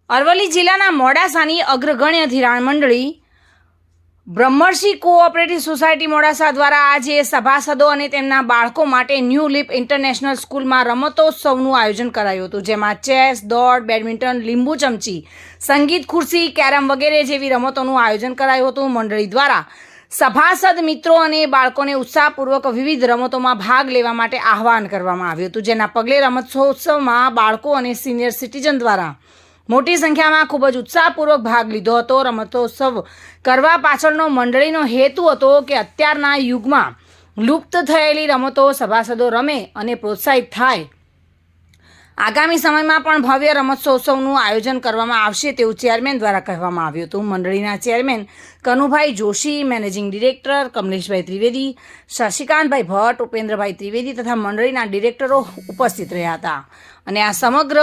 અરવલ્લી જિલ્લાના મોડાસાની અગ્રગણ્ય ધિરાણ મંડળી બ્રહ્મર્ષિ કોઓપરેટિવ સોસાયટી મોડાસા દ્વારા આજે સભાસદો અને તેમના બાળકો માટે ન્યૂ લીપ ઇન્ટરનેશનલ સ્કૂલમાં રમતોત્સવનું આયોજન કરાયું હતું, જેમાં ચેસ, દોડ, બેડમિન્ટન, લીંબુ ચમચી, સંગીત ખુરશી, કેરમ વગેરે જેવી રમતોનું આયોજન કરાયું હતું. મંડળી દ્વારા સભાસદ મિત્રો અને બાળકોને ઉત્સાહપૂર્વક વિવિધ રમતોમાં ભાગ લેવા માટે આહવાન કરવામાં આવ્યું હતું, જેના પગલે રમતોત્સવમાં બાળકો અને સિનિયર સિટીઝન દ્વારા મોટી સંખ્યામાં ખૂબ જ ઉત્સાહપૂર્વક ભાગ લીધો હતો. રમતોત્સવ કરવા પાછળનો મંડળીનો હેતુ હતો કે અત્યારના યુગમાં લુપ્ત થયેલી રમતો સભાસદો રમે અને પ્રોત્સાહિત થાય. આગામી સમયમાં પણ ભવ્ય રમતોત્સવનું આયોજન કરવામાં આવશે તેવું ચેરમેન દ્વારા કહેવામાં આવ્યું હતું. મંડળીના chairman Kanubhai Joshi, managing director Kamleshbhai Trivedi, Shashikantbhai Bhatt, Upendrabhai Trivedi તથા મંડળીના ડિરેક્ટરો ઉપસ્થિત રહ્યા હતા. અને આ સમગ્ર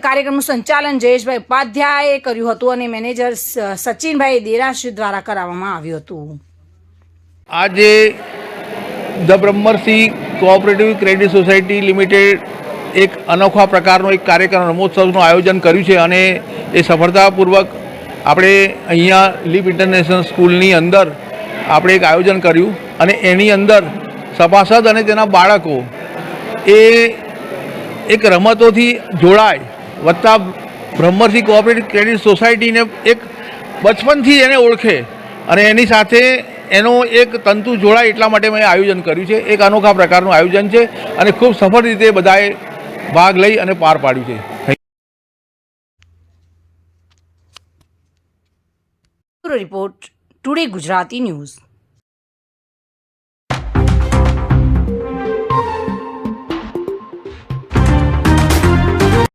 કાર્યક્રમનું સંચાલન જયેશભાઈ ઉપાધ્યાયે કર્યું હતું અને મેનેજર સચિનભાઈ દેરાશી દ્વારા કરાવવામાં આવ્યું હતું. આજે the Brahmarshi cooperative credit society limited એક અનોખા પ્રકારનો એક કાર્યક્રમ રમોત્સવનું આયોજન કર્યું છે અને એ સફળતાપૂર્વક આપણે અહીંયા લીપ ઇન્ટરનેશનલ સ્કૂલની અંદર આપણે એક આયોજન કર્યું અને એની અંદર સભાસદ અને તેના બાળકો એ એક રમતોથી જોડાય વત્તા બ્રહ્મર્ષિ કોઓપરેટિવ ક્રેડિટ સોસાયટીને એક બચપનથી એને ઓળખે અને એની સાથે એનો એક તંતુ જોડાય એટલા માટે મેં આયોજન કર્યું છે. એક અનોખા પ્રકારનું આયોજન છે અને ખૂબ સફળ રીતે બધાએ ભાગ લઈ અને પાર પાડ્યું છે. Report today Gujarati news.